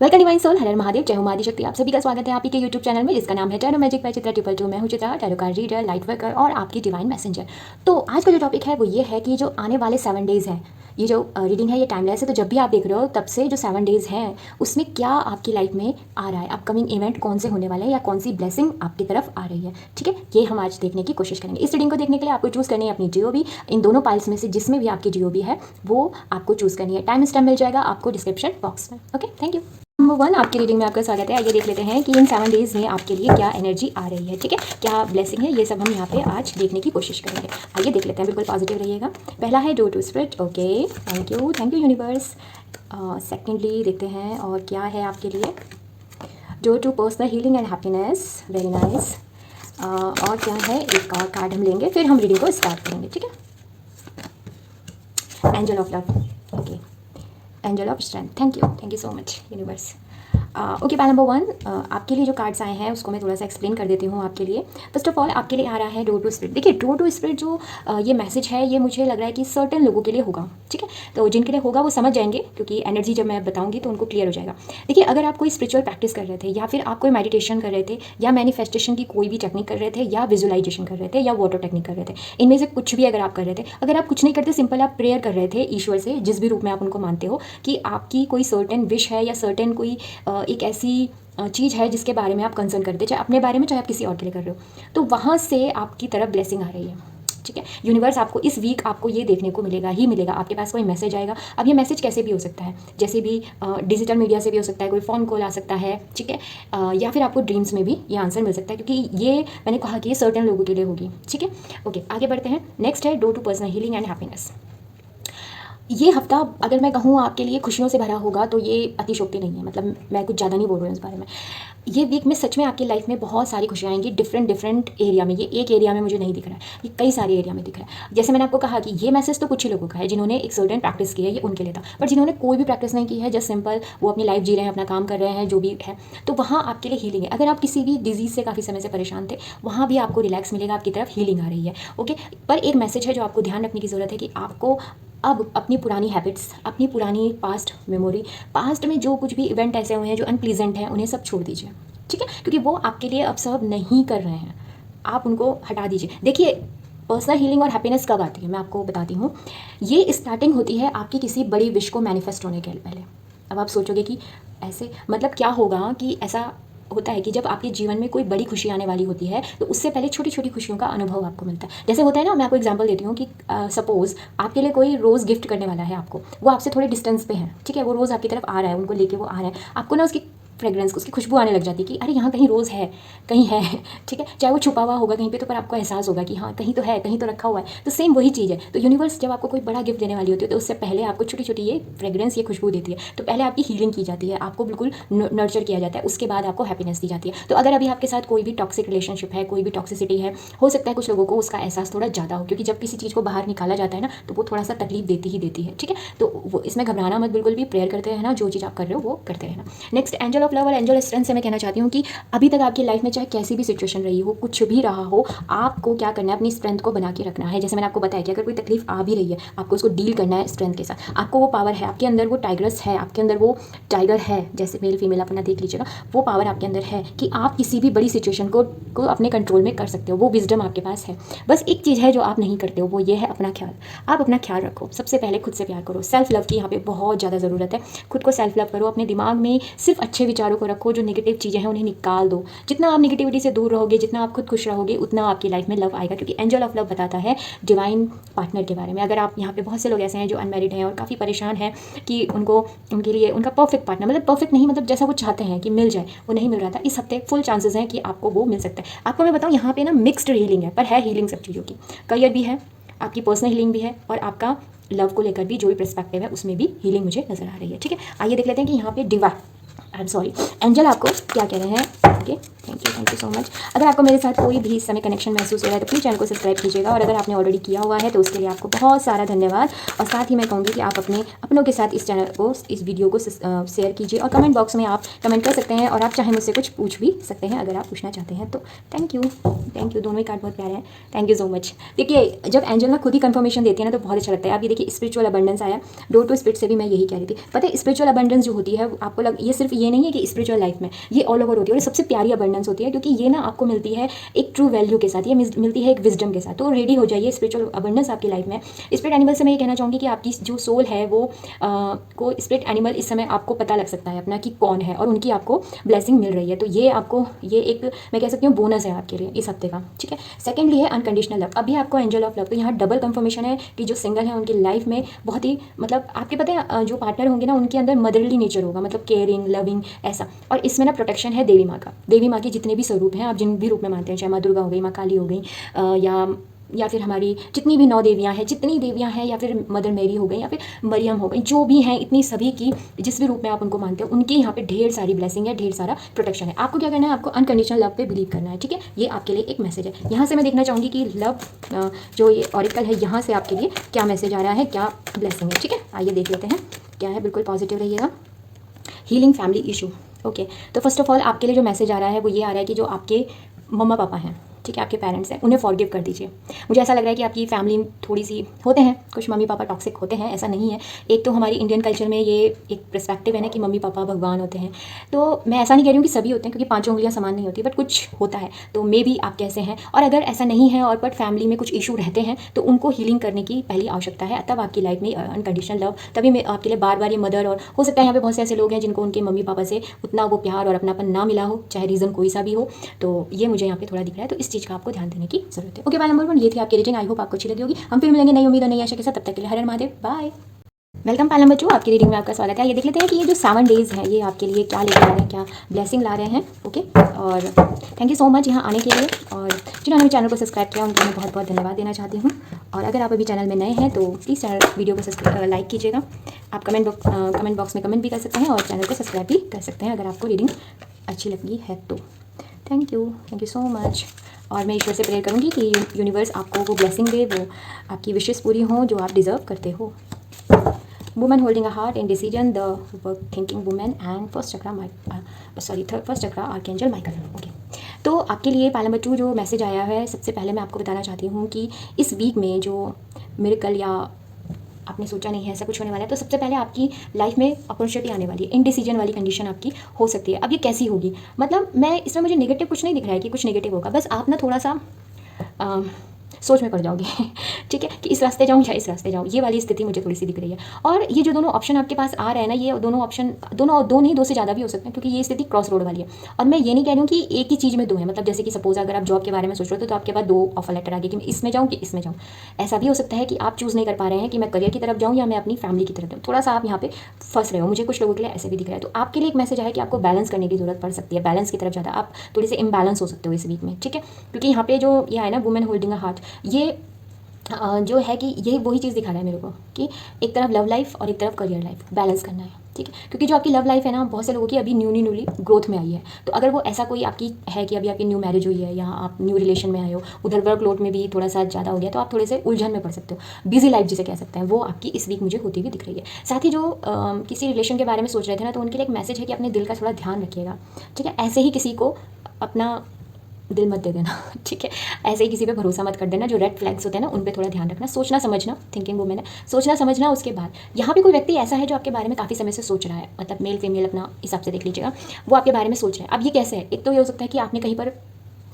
Welcome divine soul, हर हर महादेव, जय हो मादी शक्ति। आप सभी का स्वागत है आप ही के यूट्यूब चैनल में जिसका नाम है टैरो मैजिक बाय चित्रा 222। मैं हूं Chitra, tarot card reader, light worker और आपकी डिवाइन मैसेंजर। तो आज का जो टॉपिक है वो ये है कि जो आने वाले 7 डेज़ हैं, ये जो रीडिंग है ये टाइमलेस है, तो जब भी आप देख रहे हो तब से जो 7 डेज़ हैं उसमें क्या आपकी लाइफ में आ रहा है, अपकमिंग इवेंट कौन से होने वाले हैं या कौन सी ब्लेसिंग आपकी तरफ आ रही है। ठीक है, ये हम आज देखने की कोशिश करेंगे। इस रीडिंग को देखने के लिए आपको चूज़ करनी है अपनी GOB। इन दोनों पाइल्स में से जिसमें भी आपकी GOB है वो आपको चूज़ करनी है। टाइम स्टैम्प मिल जाएगा आपको डिस्क्रिप्शन बॉक्स में। Okay, thank you. नंबर 1 आपकी रीडिंग में आपका स्वागत है। आइए देख लेते हैं कि इन 7 डेज़ में आपके लिए क्या एनर्जी आ रही है। ठीक है, क्या ब्लेसिंग है, ये सब हम यहाँ पे आज देखने की कोशिश करेंगे। आइए देख लेते हैं, बिल्कुल पॉजिटिव रहिएगा। पहला है door to spirit. Okay, thank you universe. Secondly देखते हैं और क्या है आपके लिए। Door to personal healing and happiness, very nice. और क्या है, एक और कार्ड हम लेंगे फिर हम रीडिंग को स्टार्ट करेंगे। ठीक है, angel of love. Okay, angel of strength. Thank you so much universe. Okay, pile number 1 आपके लिए जो कार्ड्स आए हैं उसको मैं थोड़ा सा एक्सप्लेन कर देती हूँ आपके लिए। फर्स्ट ऑफ ऑल आपके लिए आ रहा है डोर टू स्पिरिट। देखिए, डोर टू स्पिरिट जो ये मैसेज है ये मुझे लग रहा है कि सर्टेन लोगों के लिए होगा। ठीक है, तो जिनके लिए होगा वो समझ जाएंगे क्योंकि एनर्जी जब मैं बताऊंगी तो उनको क्लियर हो जाएगा। देखिए, अगर आप कोई स्पिरिचुअल प्रैक्टिस कर रहे थे या फिर आप कोई मेडिटेशन कर रहे थे या मैनिफेस्टेशन की कोई भी टेक्निक कर रहे थे या विजुअलाइजेशन कर रहे थे या वाटर टेक्निक कर रहे थे, इनमें से कुछ भी अगर आप कर रहे थे, अगर आप कुछ नहीं करते, सिंपल आप प्रेयर कर रहे थे ईश्वर से, जिस भी रूप में आप उनको मानते हो, कि आपकी कोई सर्टेन विश है या सर्टेन कोई एक ऐसी चीज़ है जिसके बारे में आप कंसर्न करते, चाहे अपने बारे में चाहे आप किसी और के लिए कर रहे हो, तो वहाँ से आपकी तरफ ब्लेसिंग आ रही है। ठीक है, यूनिवर्स आपको इस वीक आपको ये देखने को मिलेगा ही मिलेगा। आपके पास कोई मैसेज आएगा। अब ये मैसेज कैसे भी हो सकता है, जैसे भी डिजिटल मीडिया से भी हो सकता है, कोई फ़ोन कॉल आ सकता है। ठीक है, या फिर आपको ड्रीम्स में भी ये आंसर मिल सकता है, क्योंकि ये मैंने कहा कि ये सर्टेन लोगों के लिए होगी। ठीक है, ओके, आगे बढ़ते हैं। नेक्स्ट है door to personal healing and happiness. ये हफ्ता अगर मैं कहूँ आपके लिए खुशियों से भरा होगा तो ये अतिशोक्ति नहीं है, मतलब मैं कुछ ज़्यादा नहीं बोल रही हूँ इस बारे में। ये वीक में सच में आपकी लाइफ में बहुत सारी खुशियाँ आएंगी, डिफरेंट एरिया में। ये एक एरिया में मुझे नहीं दिख रहा है, ये कई सारे एरिया में दिख रहा है। जैसे मैंने आपको कहा कि ये मैसेज तो कुछ ही लोगों का है जिन्होंने एक सर्टेन प्रैक्टिस की है, ये उनके लिए था। पर जिन्होंने कोई भी प्रैक्टिस नहीं की है, जस्ट सिंपल वो अपनी लाइफ जी रहे हैं, अपना काम कर रहे हैं, जो भी है, तो वहाँ आपके लिए हीलिंग है। अगर आप किसी भी डिजीज़ से काफ़ी समय से परेशान थे, वहाँ भी आपको रिलैक्स मिलेगा, आपकी तरफ हीलिंग आ रही है। ओके, पर एक मैसेज है जो आपको ध्यान रखने की ज़रूरत है कि आपको अब अपनी पुरानी हैबिट्स, अपनी पुरानी पास्ट मेमोरी, पास्ट में जो कुछ भी इवेंट ऐसे हुए हैं जो अनप्लीजेंट हैं, उन्हें सब छोड़ दीजिए। ठीक है, क्योंकि वो आपके लिए अब सर्व नहीं कर रहे हैं, आप उनको हटा दीजिए। देखिए, पर्सनल हीलिंग और हैप्पीनेस कब आती है मैं आपको बताती हूँ। ये स्टार्टिंग होती है आपकी किसी बड़ी विश को मैनिफेस्ट होने के पहले। अब आप सोचोगे कि ऐसे मतलब क्या होगा, कि ऐसा होता है कि जब आपके जीवन में कोई बड़ी खुशी आने वाली होती है तो उससे पहले छोटी छोटी खुशियों का अनुभव आपको मिलता है। जैसे होता है ना, मैं आपको एग्जांपल देती हूँ कि सपोज आपके लिए कोई रोज़ गिफ्ट करने वाला है आपको, वो आपसे थोड़े डिस्टेंस पे है। ठीक है, वो रोज़ आपकी तरफ आ रहा है, उनको लेके वो आ रहा है, आपको ना उसकी फ्रेग्रेंस, उसकी खुशबू आने लग जाती है कि अरे यहाँ कहीं रोज़ है, कहीं है। ठीक है, चाहे वो छुपा हुआ होगा कहीं पे, तो पर आपको एहसास होगा कि हाँ कहीं तो है, कहीं तो रखा हुआ है। तो सेम वही चीज़ है। तो यूनिवर्स जब आपको कोई बड़ा गिफ्ट देने वाली होती है तो उससे पहले आपको छोटी छोटी ये फ्रेग्रेंस, ये खुशबू देती है। तो पहले आपकी हीलिंग की जाती है, आपको बिल्कुल नर्चर किया जाता है, उसके बाद आपको हैप्पीनेस दी जाती है। तो अगर अभी आपके साथ कोई भी टॉक्सिक रिलेशनशिप है, कोई भी टॉक्सिसिटी है, हो सकता है कुछ लोगों को उसका एहसास थोड़ा ज़्यादा हो, क्योंकि जब किसी चीज़ को बाहर निकाला जाता है ना तो वो थोड़ा सा तकलीफ देती ही देती है। ठीक है, तो वो इसमें घबराना मत, बिल्कुल भी प्रेयर करते रहना, जो चीज़ आप कर रहे हो वो करते रहना। नेक्स्ट, एंजल ऑफ लव और एंजल स्ट्रेंथ से मैं कहना चाहती हूँ कि अभी तक आपकी लाइफ में चाहे कैसी भी सिचुएशन रही हो, कुछ भी रहा हो, आपको क्या करना है, अपनी स्ट्रेंथ को बना के रखना है। जैसे मैंने आपको बताया कि अगर कोई तकलीफ आ भी रही है, आपको उसको डील करना है स्ट्रेंथ के साथ। आपको वो पावर है, आपके अंदर वो टाइग्रस है, आपके अंदर वो टाइगर है, जैसे मेल फीमेल अपना देख लीजिएगा, वो पावर आपके अंदर है कि आप किसी भी बड़ी सिचुएशन को अपने कंट्रोल में कर सकते हो। वो विजडम आपके पास है। बस एक चीज़ है जो आप नहीं करते हो, वो ये है अपना ख्याल। आप अपना ख्याल रखो, सबसे पहले खुद से प्यार करो। सेल्फ लव की यहाँ पे बहुत ज़्यादा ज़रूरत है। खुद को सेल्फ लव करो, अपने दिमाग में सिर्फ अच्छे विचारों को रखो, जो नेगेटिव चीज़ें हैं उन्हें निकाल दो। जितना आप नेगेटिविटी से दूर रहोगे, जितना आप खुद खुश रहोगे, उतना आपकी लाइफ में लव आएगा, क्योंकि एंजल ऑफ लव बताता है डिवाइन पार्टनर के बारे में। अगर आप यहाँ पे बहुत से लोग ऐसे हैं जो अनमैरिड हैं और काफ़ी परेशान हैं कि उनको, उनके लिए उनका परफेक्ट पार्टनर, मतलब परफेक्ट नहीं, मतलब जैसा वो चाहते हैं कि मिल जाए, वो नहीं मिल रहा था, इस हफ्ते फुल चांसेस हैं कि आपको वो मिल सकता है। आपको मैं बताऊँ, यहाँ पे ना मिक्स्ड हीलिंग है, पर है हीलिंग सब चीज़ों की। करियर भी है, आपकी पर्सनल हीलिंग भी है, और आपका लव को लेकर भी जो भी पर्सपेक्टिव है उसमें भी हीलिंग मुझे नजर आ रही है। ठीक है, आइए देख लेते हैं कि यहाँ पे एंजल आपको क्या कह रहे हैं। Okay, thank you so much. अगर आपको मेरे साथ कोई भी इस समय कनेक्शन महसूस हो रहा है तो प्लीज़ चैनल को सब्सक्राइब कीजिएगा, और अगर आपने ऑलरेडी किया हुआ है तो उसके लिए आपको बहुत सारा धन्यवाद। और साथ ही मैं कहूँगी कि आप अपनों के साथ इस चैनल को, इस वीडियो को शेयर कीजिए, और कमेंट बॉक्स में आप कमेंट कर सकते हैं, और आप चाहे मुझसे कुछ पूछ भी सकते हैं अगर आप पूछना चाहते हैं तो। थैंक यू, दोनों ही कार्ड बहुत प्यारे हैं। Thank you so much. देखिए, जब एंजल ना खुद ही कंफर्मेशन देती है ना तो बहुत अच्छा लगता है। आप ये देखिए, स्पिरिचुअल अबंडेंस आया, डोर टू स्पिरिट से भी मैं यही कह रही थी। पता है, स्पिरिचुअल अबंडेंस जो होती है आपको ये सिर्फ ये नहीं है कि स्पिरिचुअल लाइफ में, ये ऑल ओवर होती है, और सबसे प्यारी अबंडेंस होती है, क्योंकि ये ना आपको मिलती है एक ट्रू वैल्यू के साथ, ये मिलती है एक विजडम के साथ। तो रेडी हो जाइए स्पिरिचुअल अबंडेंस आपकी लाइफ में। स्पिरिट एनिमल से मैं ये कहना चाहूँगी कि आपकी जो सोल है वो को स्पिरिट एनिमल इस समय आपको पता लग सकता है अपना कि कौन है, और उनकी आपको ब्लेसिंग मिल रही है। तो ये आपको, ये एक मैं कह सकती हूँ बोनस है आपके लिए इस हफ्ते का, ठीक है। सेकेंडली है अनकंडीशनल लव। अभी आपको एंजल ऑफ लव, तो यहाँ डबल कंफर्मेशन है कि जो सिंगल है उनकी लाइफ में बहुत ही, मतलब आपके पता है जो पार्टनर होंगे ना उनके अंदर मदरली नेचर होगा, मतलब केयरिंग, लविंग, ऐसा। और इसमें ना प्रोटेक्शन है देवी माँ का। देवी माँ के जितने भी स्वरूप हैं, आप जिन भी रूप में मानते हैं, चाहे माँ दुर्गा हो गई, माँ काली हो गई, या फिर हमारी जितनी भी 9 देवियाँ हैं, जितनी देवियाँ हैं, या फिर मदर मेरी हो गई, या फिर मरियम हो गई, जो भी हैं, इतनी सभी की जिस भी रूप में आप उनको मानते हो, उनकी यहाँ पे ढेर सारी ब्लेसिंग है, ढेर सारा प्रोटेक्शन है। आपको क्या करना है, आपको अनकंडीशनल लव पे बिलीव करना है, ठीक है। ये आपके लिए एक मैसेज है। यहाँ से मैं देखना चाहूँगी कि लव जो ये ऑरिकल है, यहाँ से आपके लिए क्या मैसेज आ रहा है, क्या ब्लेसिंग है, ठीक है। आइए देख लेते हैं क्या है। बिल्कुल पॉजिटिव रहिएगा। Healing family issue, okay. तो फर्स्ट ऑफ ऑल आपके लिए जो मैसेज आ रहा है वो ये आ रहा है कि जो आपके मम्मा पापा हैं, ठीक है, आपके पेरेंट्स हैं, उन्हें फॉरगिव कर दीजिए। मुझे ऐसा लग रहा है कि आपकी फैमिली थोड़ी सी, होते हैं कुछ मम्मी पापा टॉक्सिक होते हैं, ऐसा नहीं है। एक तो हमारी इंडियन कल्चर में ये एक पर्सपेक्टिव है ना कि मम्मी पापा भगवान होते हैं। तो मैं ऐसा नहीं कह रही हूँ कि सभी होते हैं, क्योंकि पांचों उंगलियां समान नहीं होती, बट कुछ होता है। तो मे बी आप कैसे हैं, और अगर ऐसा नहीं है और बट फैमिली में कुछ इशू रहते हैं तो उनको हीलिंग करने की पहली आवश्यकता है। तब आपकी लाइफ में अनकंडीशनल लव, तभी मैं आपके लिए बार बार ये मदर, और हो सकता है यहाँ पे बहुत से ऐसे लोग हैं जिनको उनके मम्मी पापा से उतना वो प्यार और अपनापन ना मिला हो, चाहे रीज़न कोई सा भी हो। तो ये मुझे यहाँ पे थोड़ा दिख रहा है, तो इस चीज़ का आपको ध्यान देने की जरूरत है। ओके, बाय नंबर 1, ये थी आपकी रीडिंग। आई होप आपको अच्छी लगी होगी। हम फिर मिलेंगे नई उम्मीद और नई आशा के साथ। तब तक के लिए हर हर Mahadev, bye. Welcome Payal number 2, आपकी रीडिंग में आपका स्वागत है। ये देख लेते हैं कि ये जो 7 डेज़ हैं ये आपके लिए क्या लेकर आ रहे हैं, क्या ब्लेसिंग ला रहे हैं, ओके। और थैंक यू सो मच यहाँ आने के लिए, और जिन्होंने चैनल को सब्सक्राइब किया उनको मैं बहुत बहुत धन्यवाद देना चाहती हूँ। और अगर आप अभी चैनल में नए हैं तो प्लीज़ चैनल वीडियो को लाइक कीजिएगा। आप कमेंट बॉक्स में कमेंट भी कर सकते हैं, और चैनल को सब्सक्राइब भी कर सकते हैं अगर आपको रीडिंग अच्छी लगी है तो। Thank you so much. और मैं ईश्वर से प्रेयर करूँगी कि यूनिवर्स आपको वो ब्लेसिंग दे, वो आपकी विशेष पूरी हों जो आप डिज़र्व करते हो। Women holding a heart in decision, the work thinking women, and first chakra archangel Michael, okay. तो आपके लिए पायल नंबर 2 जो मैसेज आया है, सबसे पहले मैं आपको बताना चाहती हूँ कि इस वीक में जो मिरेकल या आपने सोचा नहीं है ऐसा कुछ होने वाला है, तो सबसे पहले आपकी लाइफ में अपॉर्चुनिटी आने वाली है। इनडिसीजन वाली कंडीशन आपकी हो सकती है। अब ये कैसी होगी, मतलब मैं इसमें मुझे नेगेटिव कुछ नहीं दिख रहा है कि कुछ नेगेटिव होगा, बस आप ना थोड़ा सा सोच में पड़ जाओगे ठीक है, कि इस रास्ते जाऊँ या इस रास्ते जाऊँ, ये वाली स्थिति मुझे थोड़ी सी दिख रही है। और ये जो दोनों ऑप्शन आपके पास आ रहे हैं ना, ये दोनों ऑप्शन, दो नहीं, 2 से ज़्यादा भी हो सकते हैं, क्योंकि ये स्थिति क्रॉस रोड वाली है। और मैं ये नहीं कह रही हूँ कि एक ही चीज़ में 2 है, मतलब जैसे कि सपोज अगर आप जॉब के बारे में सोच रहे हो तो आपके पास 2 ऑफर लेटर आ गए कि मैं इसमें जाऊँ कि इसमें जाऊँ। ऐसा भी हो सकता है कि आप चूज़ नहीं कर पा रहे हैं कि मैं करियर की तरफ जाऊँ या मैं अपनी फैमिली की तरफ जाऊँ, थोड़ा सा आप यहाँ पे फंस रहे हो। मुझे कुछ लोगों के लिए ऐसे भी दिख रहा है। तो आपके लिए एक मैसेज है कि आपको बैलेंस करने की जरूरत पड़ सकती है, बैलेंस की तरफ ज़्यादा आप थोड़ी से इम्बैलेंस हो सकते हो इस वीक में, ठीक है। क्योंकि यहाँ पे जो ये है ना वुमेन होल्डिंग अ हार्ट, ये जो है कि यही वही चीज़ दिखा रहा है मेरे को कि एक तरफ लव लाइफ और एक तरफ करियर लाइफ बैलेंस करना है, ठीक है। क्योंकि जो आपकी लव लाइफ है ना, बहुत से लोगों की अभी न्यूली ग्रोथ में आई है। तो अगर वो ऐसा कोई आपकी है कि अभी आपकी न्यू मैरिज हुई है या आप न्यू रिलेशन में आए हो, उधर वर्क लोड में भी थोड़ा सा ज़्यादा हो गया, तो आप थोड़े से उलझन में पड़ सकते हो। बिजी लाइफ जिसे कह सकते हैं, वो आपकी इस वीक मुझे होती हुई दिख रही है। साथ ही जो किसी रिलेशन के बारे में सोच रहे थे ना, तो उनके लिए एक मैसेज है कि अपने दिल का थोड़ा ध्यान रखिएगा, ठीक है। ऐसे ही किसी को अपना दिल मत दे देना, ठीक है। ऐसे ही किसी पे भरोसा मत कर देना। जो रेड फ्लैग्स होते हैं ना, उन पे थोड़ा ध्यान रखना, सोचना समझना, थिंकिंग वुमेन है, सोचना समझना। उसके बाद यहाँ पे कोई व्यक्ति ऐसा है जो आपके बारे में काफ़ी समय से सोच रहा है, मतलब मेल फीमेल अपना हिसाब से देख लीजिएगा, वो आपके बारे में सोच रहे हैं। अब ये कैसे है, एक तो ये हो सकता है कि आपने कहीं पर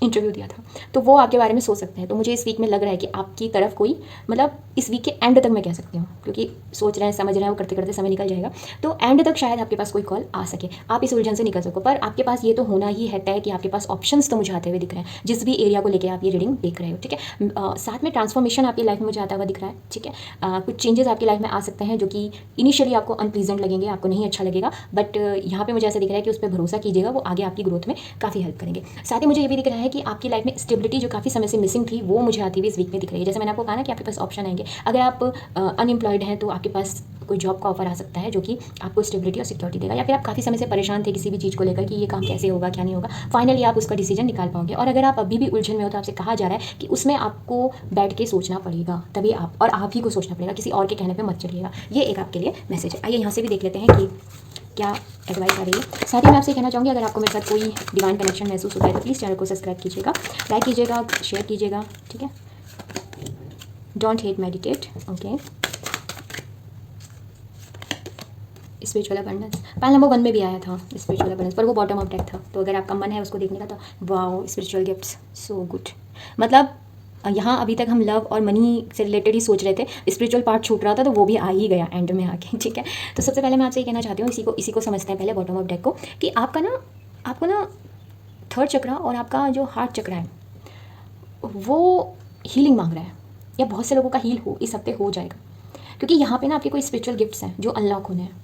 इंटरव्यू दिया था, तो वो आपके बारे में सोच सकते हैं। तो मुझे इस वीक में लग रहा है कि आपकी तरफ कोई, मतलब इस वीक के एंड तक मैं कह सकती हूँ, क्योंकि सोच रहे हैं समझ रहे हैं, वो करते करते समय निकल जाएगा, तो एंड तक शायद आपके पास कोई कॉल आ सके, आप इस उलझन से निकल सको। पर आपके पास ये तो होना ही है तय कि आपके पास ऑप्शंस तो मुझे आते हुए दिख रहे हैं, जिस भी एरिया को लेकर आप ये रीडिंग देख रहे हो, ठीक है। साथ में ट्रांसफॉर्मेशन आपकी लाइफ में मुझे आता हुआ दिख रहा है, ठीक है। कुछ चेंजेस आपकी लाइफ में आ सकते हैं जो कि इनिशियली आपको अनप्लीजेंट लगेंगे, आपको नहीं अच्छा लगेगा, बट यहाँ पे मुझे ऐसा दिख रहा है कि उस पर भरोसा कीजिएगा, वो आगे आपकी ग्रोथ में काफ़ी हेल्प करेंगे। साथ ही मुझे ये भी दिख रहा है कि आपकी लाइफ में स्टेबिलिटी जो काफ़ी समय से मिसिंग थी, वो मुझे आती हुई इस वीक में दिख रही है। जैसे मैंने आपको कहा ना कि आपके पास ऑप्शन आएंगे। अगर आप अनएम्प्लॉयड हैं तो आपके पास कोई जॉब का ऑफर आ सकता है जो कि आपको स्टेबिलिटी और सिक्योरिटी देगा, या फिर आप काफ़ी समय से परेशान थे किसी भी चीज़ को लेकर कि ये काम कैसे होगा क्या नहीं होगा, फाइनली आप उसका डिसीजन निकाल पाओगे। और अगर आप अभी भी उलझन में हो तो आपसे कहा जा रहा है कि उसमें आपको बैठ के सोचना पड़ेगा, तभी आप ही को सोचना पड़ेगा, किसी और के कहने पर मत चलिएगा। ये एक आपके लिए मैसेज है। आइए यहाँ से भी देख लेते हैं कि क्या एडवाइस आ रही है। साथ ही मैं आपसे कहना चाहूँगी, अगर आपको मेरे साथ कोई डिवाइन कनेक्शन महसूस होता है तो प्लीज़ चैनल को सब्सक्राइब कीजिएगा, लाइक कीजिएगा, शेयर कीजिएगा, ठीक है। Don't hate, meditate, okay. Spiritual abundance pile number 1 में भी आया था स्पिरिचुअल अबंडेंस, पर वो बॉटम ऑफ डेक था, तो अगर आपका मन है उसको देखने का तो wow, spiritual gifts so good. मतलब यहाँ अभी तक हम लव और मनी से रिलेटेड ही सोच रहे थे, स्पिरिचुअल पार्ट छूट रहा था, तो वो भी आ ही गया एंड में आके, ठीक है। तो सबसे पहले मैं आपसे ये कहना चाहती हूँ, इसी को समझते हैं पहले बॉटम ऑफ डेक को, कि आपको ना थर्ड चक्रा और आपका जो हार्ट चक्रा है वो हीलिंग मांग रहा है, या बहुत से लोगों का हील इस हफ्ते हो जाएगा, क्योंकि यहाँ पे ना आपके कोई स्पिरिचुअल गिफ्ट्स हैं जो अनलॉक होने हैं,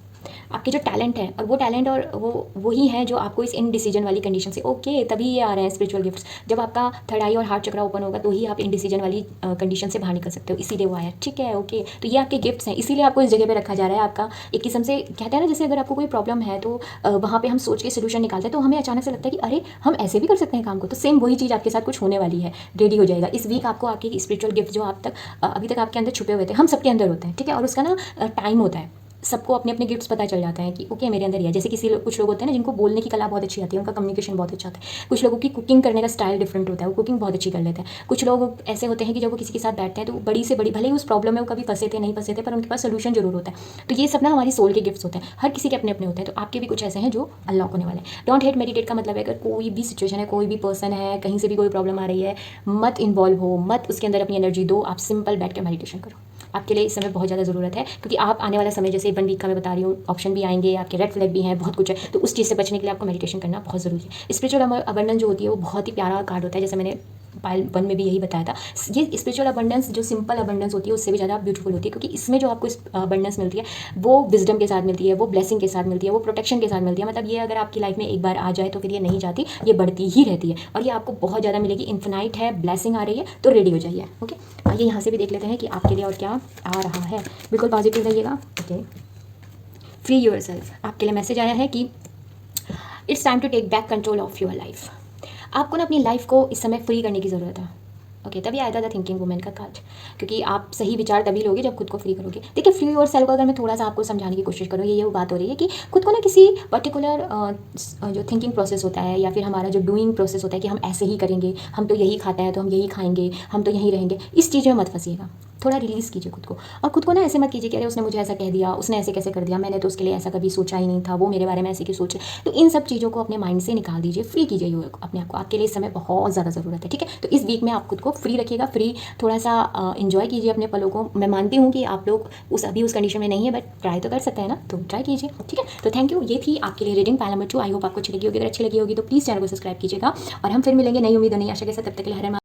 आपके जो टैलेंट है, और वो टैलेंट और वो ही है जो आपको इस इनडिसीजन वाली कंडीशन से, ओके, तभी ये आ रहे हैं स्पिरिचुअल गिफ्ट्स। जब आपका थर्ड आई और हार्ट चक्रा ओपन होगा तो ही आप इनडिसीजन वाली कंडीशन से बाहर निकल सकते हो, इसीलिए वो आया, ठीक है, ओके। तो ये आपके गिफ्ट्स हैं, इसीलिए आपको इस जगह पे रखा जा रहा है। आपका एक किस्म से कहते हैं ना, जैसे अगर आपको कोई प्रॉब्लम है तो वहाँ पे हम सोच के सोल्यूशन निकालते हैं, तो हमें अचानक से लगता है कि अरे हम ऐसे भी कर सकते हैं काम को, तो सेम वही चीज़ आपके साथ कुछ होने वाली है, रेडी हो जाएगा। इस वीक आपको आपके स्पिरिचुअल गिफ्ट जो अभी तक आपके अंदर छुपे हुए थे, हम सबके अंदर होते हैं, ठीक है, और उसका ना टाइम होता है, सबको अपने अपने गिफ्ट्स पता चल जाता है कि ओके मेरे अंदर ही है। जैसे कुछ लोग होते हैं ना जिनको बोलने की कला बहुत अच्छी आती है, उनका कम्युनिकेशन बहुत अच्छा आता है। कुछ लोगों की कुकिंग करने का स्टाइल डिफरेंट होता है, वो कुकिंग बहुत अच्छी कर लेते हैं। कुछ लोग ऐसे होते हैं कि जब वो किसी के साथ बैठते हैं तो बड़ी से बड़ी, भले ही उस प्रॉब्लम में वो कभी फंसे थे नहीं फंसे थे, पर उनके पास सोल्यूशन जरूर होता है। तो ये सब ना हमारी सोल के गिफ्ट्स होते हैं, हर किसी के अपने अपने होते हैं। तो आपके भी कुछ ऐसे हैं जो अनलॉक होने वाले हैं। डोंट हेट, मेडिटेट का मतलब है अगर कोई भी सिचुएशन है, कोई भी पर्सन है, कहीं से भी कोई प्रॉब्लम आ रही है, मत इन्वॉल्व हो, मत उसके अंदर अपनी एनर्जी दो, आप सिंपल बैठ के मेडिटेशन करो। आपके लिए इस समय बहुत ज़्यादा ज़रूरत है, क्योंकि आप आने वाला समय, जैसे 1 वीक का मैं बता रही हूँ, ऑप्शन भी आएंगे, आपके रेड फ्लैग भी हैं, बहुत कुछ है, तो उस चीज़ से बचने के लिए आपको मेडिटेशन करना बहुत ज़रूरी है। स्पिरिचुअल अबंडेंस जो होती है वो बहुत ही प्यारा कार्ड होता है, जैसे मैंने पाइल 1 में भी यही बताया था। ये स्पिरिचुअल अबंडेंस जो सिंपल अबंडेंस होती है उससे भी ज़्यादा ब्यूटीफुल होती है, क्योंकि इसमें जो आपको अबंडेंस मिलती है वो विजडम के साथ मिलती है, वो ब्लेसिंग के साथ मिलती है, वो प्रोटेक्शन के साथ मिलती है। मतलब ये अगर आपकी लाइफ में एक बार आ जाए तो फिर ये नहीं जाती, ये बढ़ती ही रहती है, और ये आपको बहुत ज़्यादा मिलेगी। इन्फिनाइट है, ब्लेसिंग आ रही है, तो रेडी हो जाइए, ओके। आइए यहाँ से भी देख लेते हैं कि आपके लिए और क्या आ रहा है। बिल्कुल पॉजिटिव रहिएगा, ओके। फ्री योरसेल्फ, आपके लिए मैसेज आया है कि it's time to take back control of your life. आपको ना अपनी लाइफ को इस समय फ्री करने की ज़रूरत है, ओके। तभी आया था थिंकिंग वुमेन का कार्ड, क्योंकि आप सही विचार तभी लोगे जब खुद को फ्री करोगे। देखिए, फ्री योर सेल्फ को अगर मैं थोड़ा सा आपको समझाने की कोशिश करूँ, ये वो बात हो रही है कि खुद को ना किसी पर्टिकुलर जो थिंकिंग प्रोसेस होता है, या फिर हमारा जो डूइंग प्रोसेस होता है कि हम ऐसे ही करेंगे, हम तो यही खाते हैं तो हम यही खाएंगे, हम तो यहीं रहेंगे, इस चीज़ में मत फंसिएगा। थोड़ा रिलीज़ कीजिए खुद को, और खुद को ना ऐसे मत कीजिए कि अरे उसने मुझे ऐसा कह दिया, उसने ऐसे कैसे कर दिया, मैंने तो उसके लिए ऐसा कभी सोचा ही नहीं था, वो मेरे बारे में ऐसे क्यों सोचे। तो इन सब चीज़ों को अपने माइंड से निकाल दीजिए, फ्री कीजिए अपने आप को। आपके लिए इस समय बहुत ज़्यादा ज़रूरत है, ठीक है। तो इस वीक में आप खुद को फ्री रखिएगा, फ्री थोड़ा सा इन्जॉय कीजिए अपने पलों को। मैं मानती हूँ कि आप लोग अभी उस कंडीशन में नहीं है, बट ट्राई तो कर सकते हैं ना, तो ट्राई कीजिए, ठीक है। तो थैंक यू, ये थी आपके लिए reading pile number 2। I hope आपको अच्छी लगी होगी। अगर अच्छी लगी होगी तो प्लीज़ चैनल को सब्सक्राइब कीजिएगा, और हम फिर मिलेंगे नई उम्मीद और नई आशा के साथ। तब तक के लिए हरे